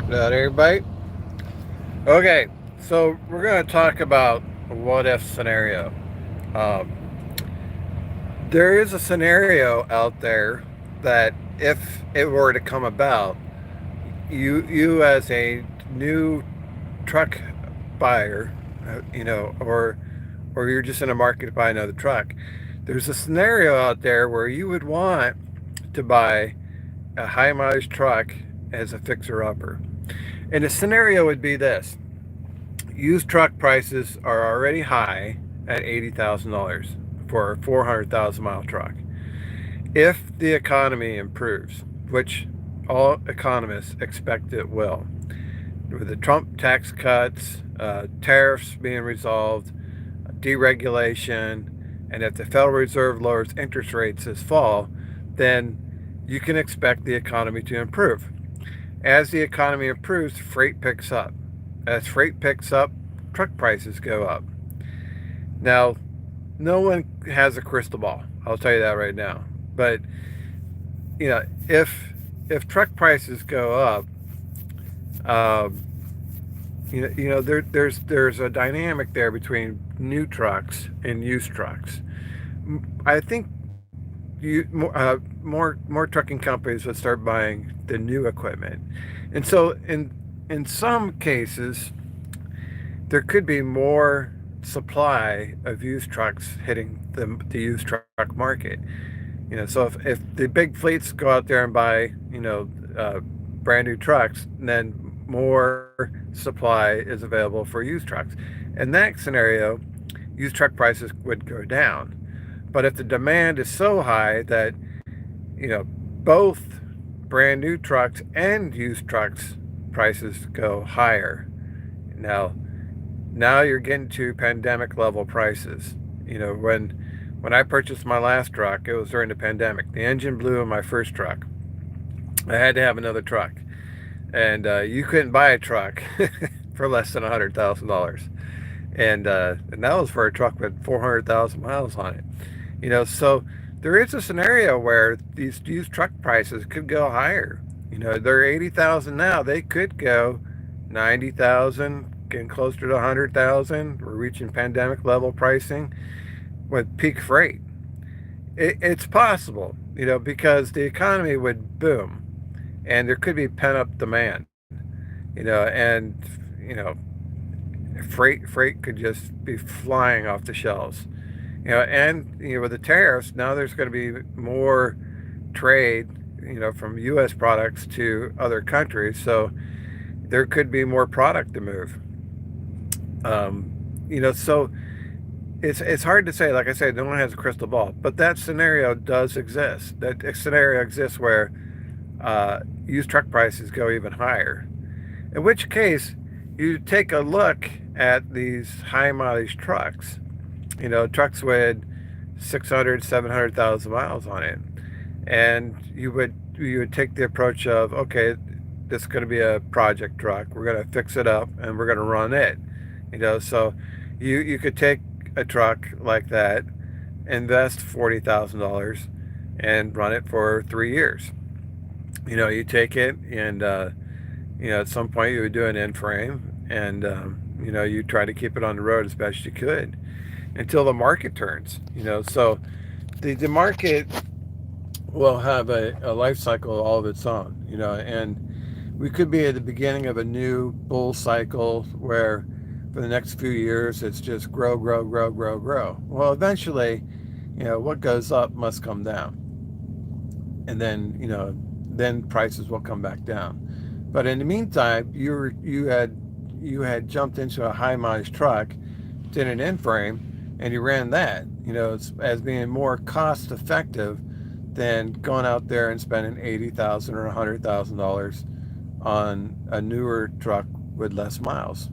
Not everybody. Okay, so we're going to talk about a what if scenario. Um, there is a scenario out there that if it were to come about, you as a new truck buyer, or you're just in a market to buy another truck. There's a scenario out there where you would want to buy a high mileage truck as a fixer upper. And the scenario would be this: used truck prices are already high at $80,000 for a 400,000 mile truck. If the economy improves, which all economists expect it will, with the Trump tax cuts, tariffs being resolved, deregulation, and if the Federal Reserve lowers interest rates this fall, then you can expect the economy to improve. As the economy improves, freight picks up. As freight picks up, truck prices go up. Now, no one has a crystal ball. I'll tell you that right now. But if truck prices go up, um, there's a dynamic there between new trucks and used trucks. I think more trucking companies would start buying the new equipment, and so in some cases there could be more supply of used trucks hitting the used truck market. So if the big fleets go out there and buy brand new trucks, then more supply is available for used trucks. In that scenario, used truck prices would go down. But if the demand is so high that both brand new trucks and used trucks prices go higher, now now you're getting to pandemic level prices. When I purchased my last truck, it was during the pandemic. The engine blew in my first truck. I had to have another truck, and you couldn't buy a truck for less than $100,000, and that was for a truck with 400,000 miles on it. So there is a scenario where these used truck prices could go higher. They're 80,000 now. They could go 90,000, getting closer to 100,000. We're reaching pandemic level pricing with peak freight. It's possible, because the economy would boom, and there could be pent up demand, and you know, freight could just be flying off the shelves, and with the tariffs now, there's going to be more trade, from U.S. products to other countries, so there could be more product to move. So it's hard to say. Like I said, no one has a crystal ball, but that scenario does exist. That scenario exists where used truck prices go even higher. In which case, you take a look at these high mileage trucks. Trucks with 600, 700,000 miles on it, and you would take the approach of, okay, this is going to be a project truck. We're going to fix it up and we're going to run it. So you could take a truck like that, invest $40,000, and run it for 3 years. You take it, and at some point you would do an in frame, and you try to keep it on the road as best you could until the market turns. So the market will have a life cycle all of its own. And we could be at the beginning of a new bull cycle where for the next few years it's just grow, grow, grow, grow, grow. Well, eventually, what goes up must come down, and then prices will come back down. But in the meantime, you had jumped into a high mileage truck, did an in frame, and you ran that, as being more cost effective than going out there and spending $80,000 or $100,000 on a newer truck with less miles.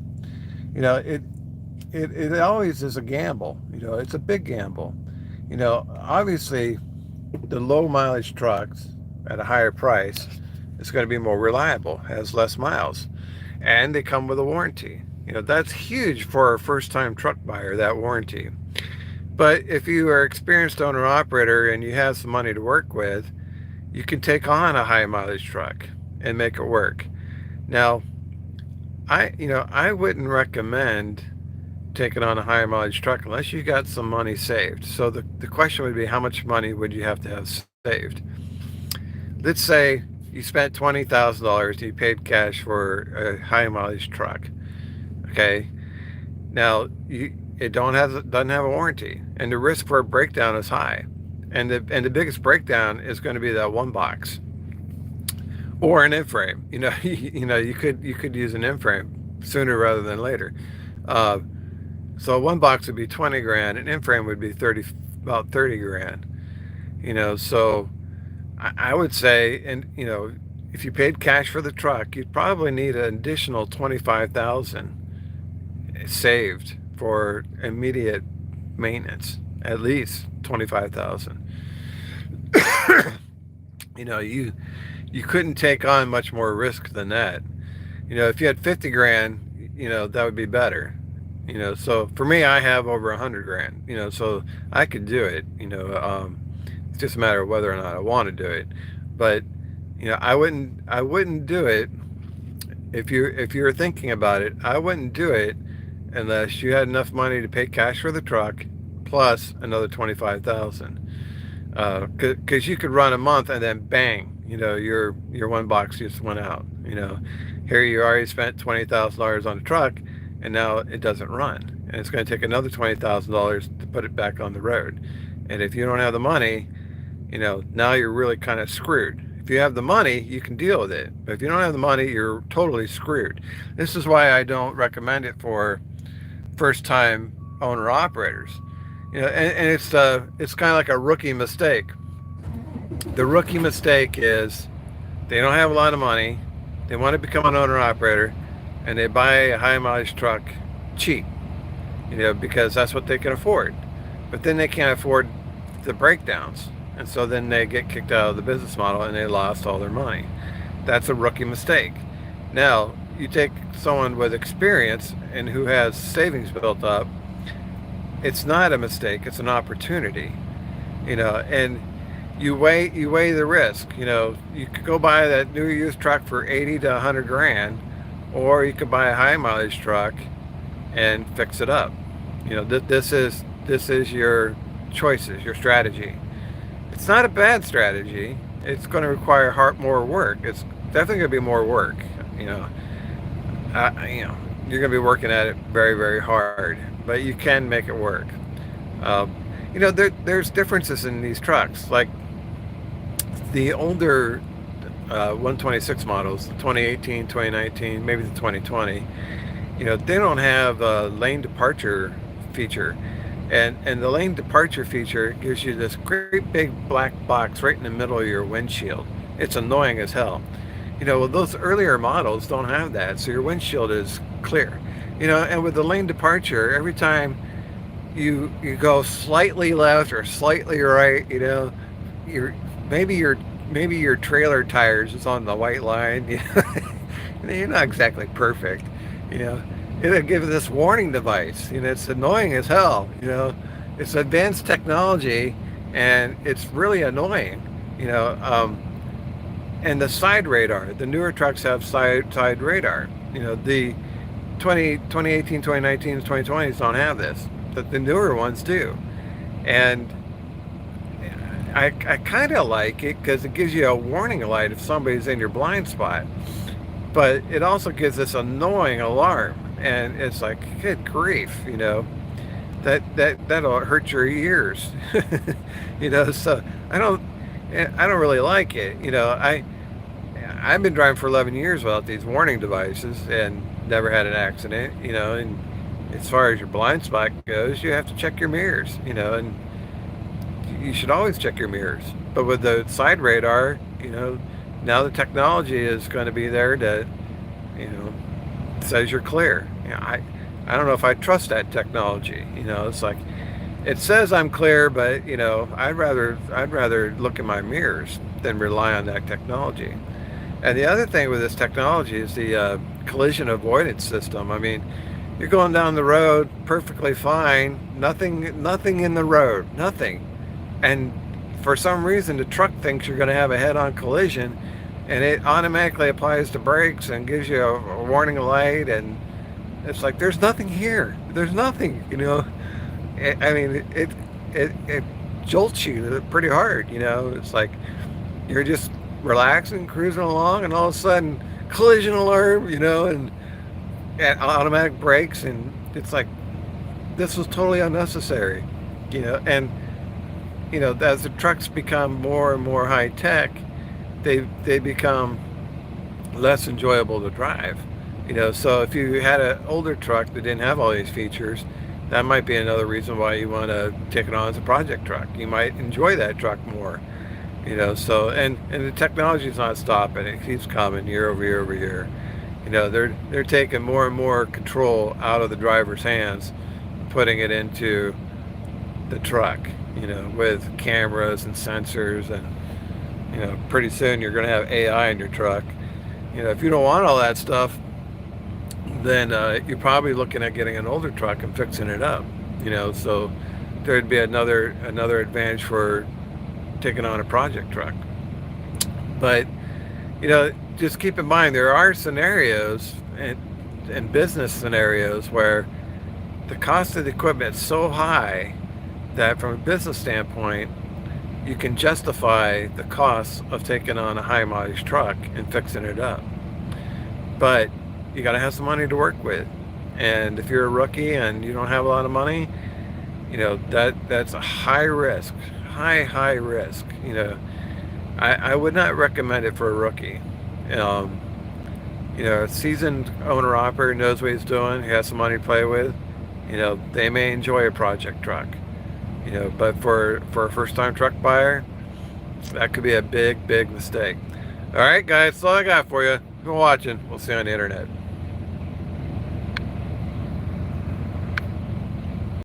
It always is a gamble. It's a big gamble. Obviously, the low mileage trucks at a higher price is going to be more reliable, has less miles, and they come with a warranty. That's huge for a first time truck buyer, that warranty. But if you are an experienced owner operator and you have some money to work with, you can take on a high mileage truck and make it work. Now, I wouldn't recommend taking on a higher mileage truck unless you got some money saved. So the question would be, how much money would you have to have saved? Let's say you spent $20,000 and you paid cash for a high mileage truck. Okay. Now it doesn't have a warranty, and the risk for a breakdown is high, and the biggest breakdown is going to be that one box or an in frame. You could use an in frame sooner rather than later. Uh, so one box would be 20 grand, an in frame would be about 30 grand. So I would say, and if you paid cash for the truck, you'd probably need an additional 25,000 saved for immediate maintenance, at least 25,000. You couldn't take on much more risk than that. If you had 50 grand, that would be better. So for me, I have over 100 grand. So I could do it. It's just a matter of whether or not I want to do it. But I wouldn't do it if you're thinking about it. I wouldn't do it unless you had enough money to pay cash for the truck plus another 25,000. Because you could run a month and then bang, your one box just went out. Here you already spent $20,000 on a truck, and now it doesn't run, and it's going to take another $20,000 to put it back on the road. And if you don't have the money, now you're really kind of screwed. If you have the money, you can deal with it, but if you don't have the money, you're totally screwed. This is why I don't recommend it for first time owner operators. And it's kind of like a rookie mistake. The rookie mistake is they don't have a lot of money, they want to become an owner operator, and they buy a high mileage truck cheap, because that's what they can afford. But then they can't afford the breakdowns, and so then they get kicked out of the business model and they lost all their money. That's a rookie mistake. Now, you take someone with experience and who has savings built up, it's not a mistake, it's an opportunity. And you weigh the risk. You could go buy that new used truck for 80 to 100 grand, or you could buy a high mileage truck and fix it up. This is your choices, your strategy. It's not a bad strategy. It's going to require more work. It's definitely going to be more work. you know you're going to be working at it very, very hard, but you can make it work. There's differences in these trucks. Like the older 126 models, the 2018, 2019, maybe the 2020, they don't have a lane departure feature. And the lane departure feature gives you this great big black box right in the middle of your windshield. It's annoying as hell. Well, those earlier models don't have that, so your windshield is clear. And with the lane departure, every time you go slightly left or slightly right, maybe your trailer tires is on the white line. You're not exactly perfect. It'll give this warning device. It's annoying as hell. It's advanced technology, and it's really annoying. And the side radar. The newer trucks have side radar. The 2018, 2019, 2020s don't have this, but the newer ones do. And I kind of like it because it gives you a warning light if somebody's in your blind spot. But it also gives this annoying alarm, and it's like, good grief, that'll hurt your ears. So I don't really like it. I've been driving for 11 years without these warning devices and never had an accident. And as far as your blind spot goes, you have to check your mirrors. And you should always check your mirrors. But with the side radar, now the technology is going to be there that says you're clear. I don't know if I trust that technology. It's like it says I'm clear, but I'd rather look in my mirrors than rely on that technology. And the other thing with this technology is the collision avoidance system. I mean, you're going down the road perfectly fine, nothing in the road, nothing, and for some reason the truck thinks you're going to have a head-on collision, and it automatically applies to brakes and gives you a warning light, and it's like there's nothing here. There's nothing, you know. I mean, it jolts you pretty hard, you know. It's like you're just relaxing, cruising along, and all of a sudden, collision alarm, you know, and automatic brakes, and it's like this was totally unnecessary, you know. And you know, as the trucks become more and more high tech, they become less enjoyable to drive. You know, so if you had an older truck that didn't have all these features, that might be another reason why you want to take it on as a project truck. You might enjoy that truck more. You know, so and the technology is not stopping; it keeps coming year over year over year. You know, they're taking more and more control out of the driver's hands, putting it into the truck. You know, with cameras and sensors, and you know, pretty soon you're going to have AI in your truck. You know, if you don't want all that stuff, then you're probably looking at getting an older truck and fixing it up. You know, so there'd be another advantage for taking on a project truck. But you know, just keep in mind there are scenarios and business scenarios where the cost of the equipment is so high that from a business standpoint, you can justify the cost of taking on a high mileage truck and fixing it up. But you got to have some money to work with. And if you're a rookie and you don't have a lot of money, you know, that's a high risk, high risk. You know, I would not recommend it for a rookie. Um, you know, a seasoned owner operator knows what he's doing. He has some money to play with. You know, they may enjoy a project truck. You know, but for a first time truck buyer, that could be a big mistake. All right, guys, that's all I got for you. If you're watching, we'll see you on the internet.